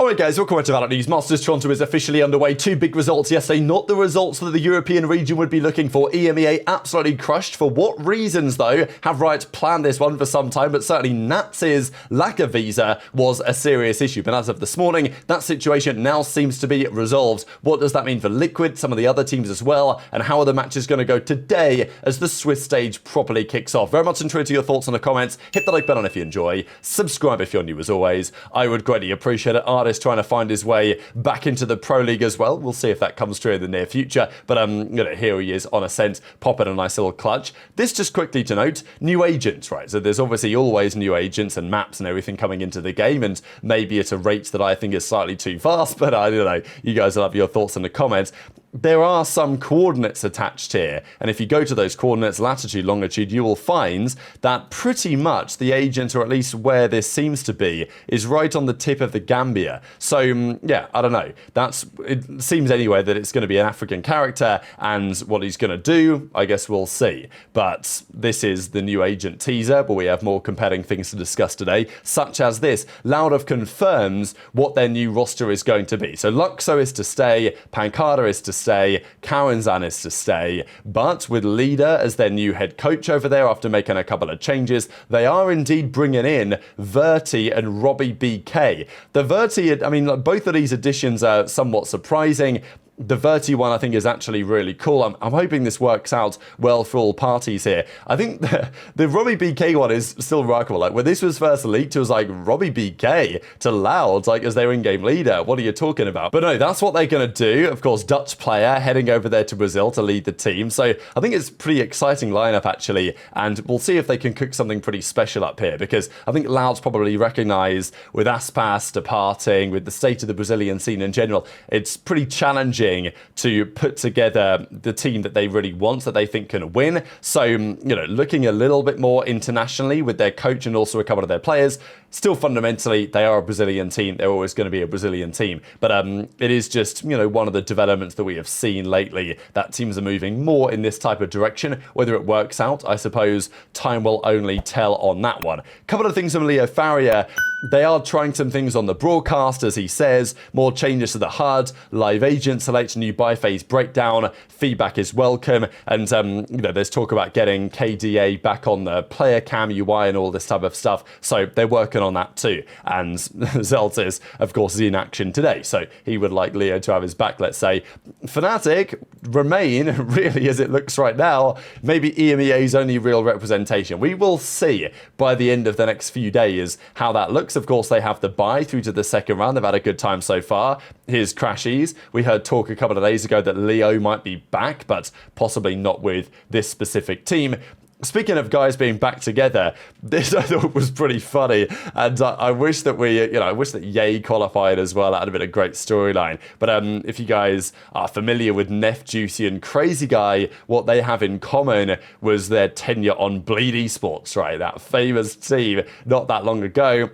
Alright guys, welcome to VALORANT News. Masters Toronto is officially underway. Two big results yesterday, not the results that the European region would be looking for. EMEA absolutely crushed. For what reasons though? Have Riot planned this one for some time, but certainly nAts' lack of visa was a serious issue. But as of this morning, that situation now seems to be resolved. What does that mean for Liquid, some of the other teams as well, and how are the matches going to go today as the Swiss stage properly kicks off? Very much intrigued to your thoughts in the comments. Hit the like button if you enjoy. Subscribe if you're new as always. I would greatly appreciate it. Artist trying to find his way back into the Pro League as well. We'll see if that comes true in the near future. But here he is on Ascent, popping a nice little clutch. This just quickly to note, new agents, right? So there's obviously always new agents and maps and everything coming into the game, and maybe at a rate that I think is slightly too fast, but I don't know. You guys will have your thoughts in the comments. There are some coordinates attached here, and if you go to those coordinates, latitude, longitude, you will find that pretty much the agent, or at least where this seems to be, is right on the tip of the Gambia. So yeah, I don't know. It seems anyway that it's going to be an African character, and what he's going to do, I guess we'll see. But this is the new agent teaser, but we have more compelling things to discuss today, such as this. Loudov confirms what their new roster is going to be. So Luxo is to stay, Pancada is to stay, Karanzan is to stay, but with Leader as their new head coach over there after making a couple of changes, they are indeed bringing in Verti and Robbie BK. The Verti, I mean, both of these additions are somewhat surprising. The Verti one, I think, is actually really cool. I'm hoping this works out well for all parties here. I think the Robbie BK one is still remarkable. Like, when this was first leaked, it was like, Robbie BK to Loud, like, as their in-game leader. What are you talking about? But no, that's what they're going to do. Of course, Dutch player heading over there to Brazil to lead the team. So I think it's a pretty exciting lineup, actually. And we'll see if they can cook something pretty special up here, because I think Loud's probably recognized with Aspas departing, with the state of the Brazilian scene in general, it's pretty challenging to put together the team that they really want, that they think can win. So, looking a little bit more internationally with their coach and also a couple of their players. Still, fundamentally, they are a Brazilian team. They're always going to be a Brazilian team. But it is just, one of the developments that we have seen lately, that teams are moving more in this type of direction. Whether it works out, I suppose time will only tell on that one. A couple of things from Leo Faria. They are trying some things on the broadcast, as he says. More changes to the HUD, live agent select, new biphase breakdown, feedback is welcome, and there's talk about getting KDA back on the player cam UI and all this type of stuff. So they're working on that too. And Zeltis, of course, is in action today, so he would like Leo to have his back, let's say. Fnatic remain, really, as it looks right now, maybe EMEA's only real representation. We will see by the end of the next few days how that looks. Of course, they have the bye through to the second round. They've had a good time so far. Here's Crashies. We heard talk a couple of days ago that Leo might be back, but possibly not with this specific team. Speaking of guys being back together, this I thought was pretty funny, and I wish that I wish that Ye qualified as well. That would have been a great storyline. But if you guys are familiar with Nef, Juicy, and Crazy Guy, what they have in common was their tenure on Bleed Esports, right? That famous team not that long ago.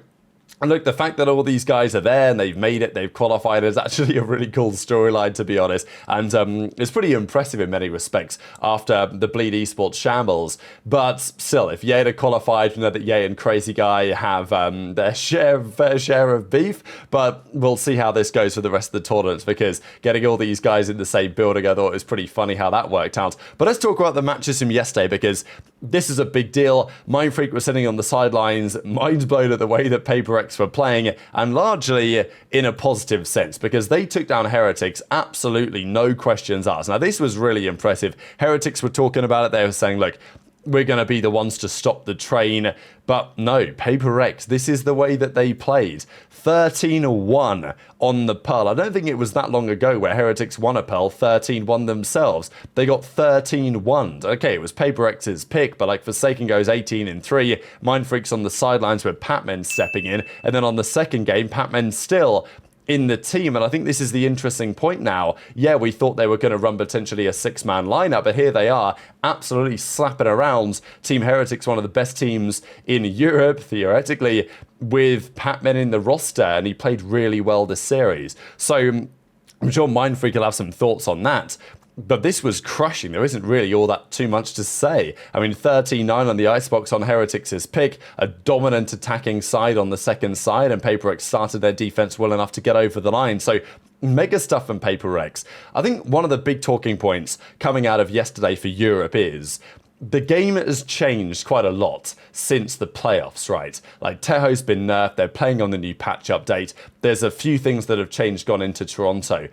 And look, the fact that all these guys are there and they've made it, they've qualified, is actually a really cool storyline, to be honest. And it's pretty impressive in many respects after the Bleed Esports shambles. But still, if Ye had qualified, you know that Ye and Crazy Guy have their fair share of beef. But we'll see how this goes for the rest of the tournaments, because getting all these guys in the same building, I thought it was pretty funny how that worked out. But let's talk about the matches from yesterday, because this is a big deal. Mindfreak was sitting on the sidelines, mind blown at the way that PaperX were playing, and largely in a positive sense, because they took down Heretics, absolutely no questions asked. Now, this was really impressive. Heretics were talking about it. They were saying, look, we're going to be the ones to stop the train. But no, PaperX, this is the way that they played. 13-1 on the Pearl. I don't think it was that long ago where Heretics won a Pearl, 13-1 themselves. They got 13-1. Okay, it was PaperX's pick, but like Forsaken goes 18-3. Mindfreak's on the sidelines with Patman stepping in. And then on the second game, Patman still in the team. And I think this is the interesting point now. Yeah, we thought they were going to run potentially a six-man lineup, but here they are absolutely slapping around. Team Heretics, one of the best teams in Europe, theoretically, with Patman in the roster, and he played really well this series. So I'm sure Mindfreak will have some thoughts on that. But this was crushing. There isn't really all that too much to say. I mean, 13-9 on the icebox on Heretics' pick, a dominant attacking side on the second side, and PaperX started their defense well enough to get over the line. So mega stuff from PaperX. I think one of the big talking points coming out of yesterday for Europe is the game has changed quite a lot since the playoffs, right? Like, Teho's been nerfed, they're playing on the new patch update. There's a few things that have changed, gone into Toronto.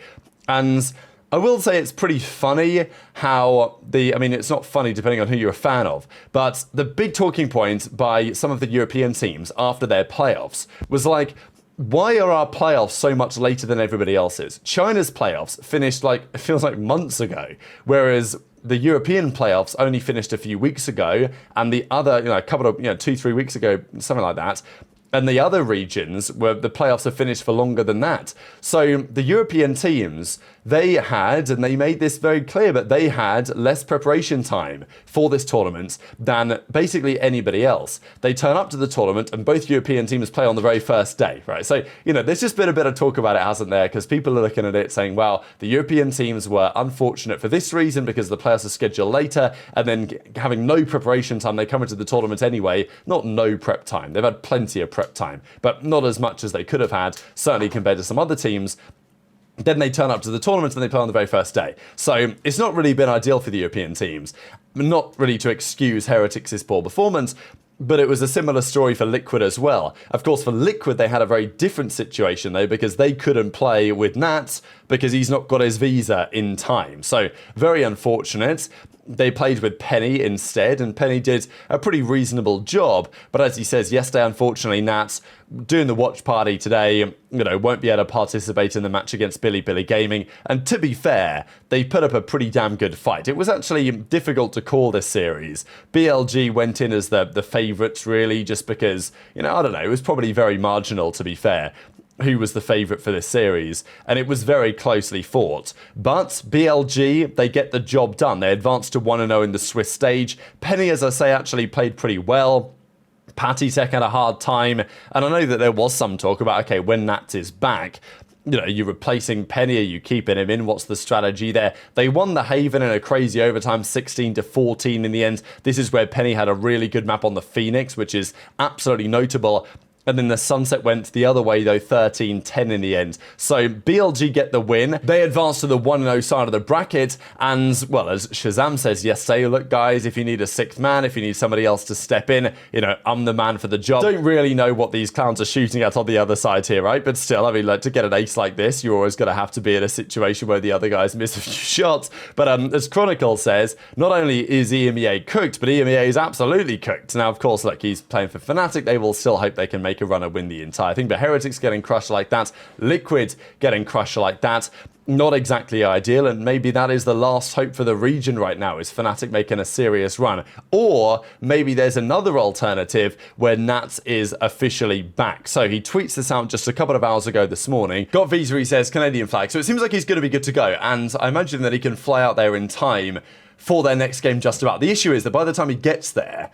And I will say it's pretty funny how I mean, it's not funny depending on who you're a fan of, but the big talking point by some of the European teams after their playoffs was like, why are our playoffs so much later than everybody else's? China's playoffs finished like, it feels like months ago, whereas the European playoffs only finished a few weeks ago, and the other, a couple of, 2-3 weeks ago, something like that. And the other regions where the playoffs have finished for longer than that. So the European teams, they had, and they made this very clear, but they had less preparation time for this tournament than basically anybody else. They turn up to the tournament and both European teams play on the very first day, right? So, there's just been a bit of talk about it, hasn't there? Because people are looking at it saying, well, the European teams were unfortunate for this reason because the playoffs are scheduled later, and then having no preparation time, they come into the tournament anyway. Not no prep time. They've had plenty of prep time, but not as much as they could have had, certainly compared to some other teams. Then they turn up to the tournament and they play on the very first day. So it's not really been ideal for the European teams. Not really to excuse Heretics' poor performance, but it was a similar story for Liquid as well. Of course, for Liquid, they had a very different situation, though, because they couldn't play with nAts because he's not got his visa in time. So very unfortunate. They played with Penny instead, and Penny did a pretty reasonable job. But as he says, yesterday, unfortunately, nAts doing the watch party today, won't be able to participate in the match against Billy Gaming. And to be fair, they put up a pretty damn good fight. It was actually difficult to call this series. BLG went in as the favourites, really, just because, I don't know, it was probably very marginal, to be fair, who was the favourite for this series, and it was very closely fought. But BLG, they get the job done. They advanced to 1-0 in the Swiss stage. Penny, as I say, actually played pretty well. Patitech had a hard time, and I know that there was some talk about, okay, when nAts is back, you're replacing Penny, are you keeping him in? What's the strategy there? They won the Haven in a crazy overtime, 16-14 in the end. This is where Penny had a really good map on the Phoenix, which is absolutely notable. And then the Sunset went the other way, though, 13-10 in the end. So BLG get the win. They advance to the 1-0 side of the bracket. And, well, as Shazam says yesterday, look, guys, if you need a sixth man, if you need somebody else to step in, I'm the man for the job. Don't really know what these clowns are shooting at on the other side here, right? But still, I mean, like, to get an ace like this, you're always going to have to be in a situation where the other guys miss a few shots. But as Chronicle says, not only is EMEA cooked, but EMEA is absolutely cooked. Now, of course, like, he's playing for Fnatic. They will still hope they can make a run and win the entire thing. But Heretics getting crushed like that, Liquid getting crushed like that, not exactly ideal, and maybe that is the last hope for the region right now, is Fnatic making a serious run. Or maybe there's another alternative where nAts is officially back. So he tweets this out just a couple of hours ago this morning. Got visa, he says, Canadian flag. So it seems like he's going to be good to go, and I imagine that he can fly out there in time for their next game just about. The issue is that by the time he gets there,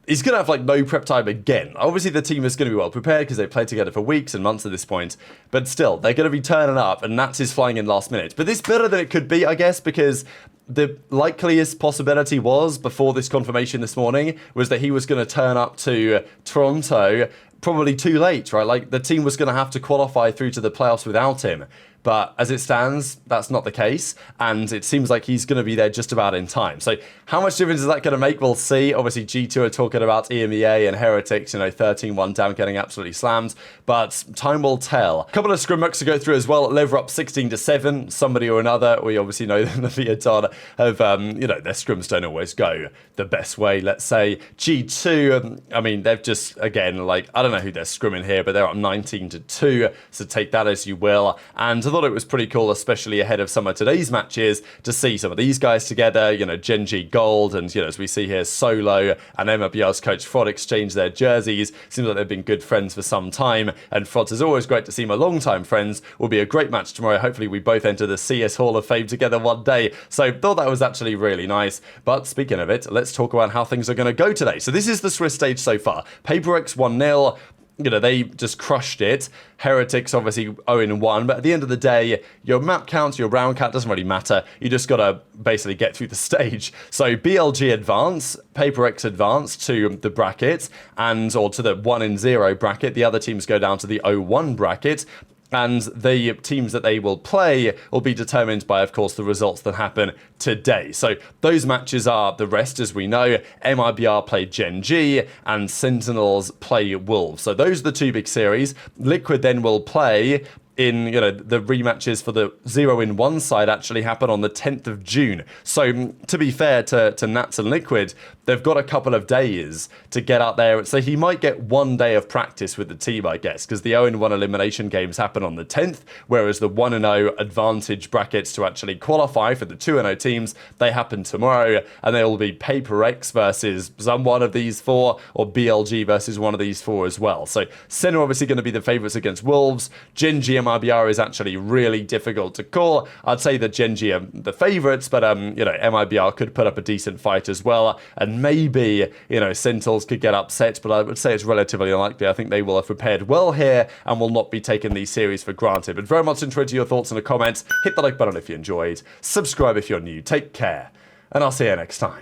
he's going to have like no prep time again. Obviously, the team is going to be well prepared because they played together for weeks and months at this point. But still, they're going to be turning up and nAts is flying in last minute. But this is better than it could be, I guess, because the likeliest possibility was, before this confirmation this morning, was that he was going to turn up to Toronto probably too late, right? Like, the team was going to have to qualify through to the playoffs without him. But as it stands, that's not the case, and it seems like he's going to be there just about in time. So how much difference is that going to make? We'll see. Obviously, G2 are talking about EMEA and Heretics, 13-1 down, getting absolutely slammed, but time will tell. A couple of scrim mucks to go through as well. Lever up 16-7, somebody or another. We obviously know that the Vietard have, their scrims don't always go the best way, let's say. G2, I mean, they've just, again, like, I don't know who they're scrimming here, but they're up 19-2, so take that as you will. And I thought it was pretty cool, especially ahead of some of today's matches, to see some of these guys together, Gen.G Gold, and, as we see here, Solo and MLBR's coach Frod exchange their jerseys. Seems like they've been good friends for some time, and Frod is always great to see my long-time friends. Will be a great match tomorrow. Hopefully we both enter the CS Hall of Fame together one day. So thought that was actually really nice. But speaking of it, let's talk about how things are going to go today. So this is the Swiss stage so far. PaperX 1-0. they just crushed it. Heretics obviously 0-1, but at the end of the day, your map count, your round count doesn't really matter. You just got to basically get through the stage. So BLG advance, Paper X advance to the bracket, or to the 1-0 bracket. The other teams go down to the 0-1 bracket. And the teams that they will play will be determined by, of course, the results that happen today. So those matches are the rest, as we know. MIBR play Gen.G and Sentinels play Wolves. So those are the two big series. Liquid then will play in, the rematches for the 0-1 side actually happen on the 10th of June. So to be fair to nAts and Liquid, they've got a couple of days to get out there. So he might get 1 day of practice with the team, I guess, because the 0-1 elimination games happen on the 10th, whereas the 1-0 advantage brackets to actually qualify for the 2-0 teams, they happen tomorrow, and they will be Paper X versus one of these four, or BLG versus one of these four as well. So SEN are obviously going to be the favourites against Wolves. Gen.G MIBR is actually really difficult to call. I'd say that Gen.G are the favourites, but MIBR could put up a decent fight as well, and maybe Sentinels could get upset, but I would say it's relatively unlikely. I think they will have prepared well here and will not be taking these series for granted. But very much interested in your thoughts in the comments. Hit the like button if you enjoyed, subscribe if you're new, take care, and I'll see you next time.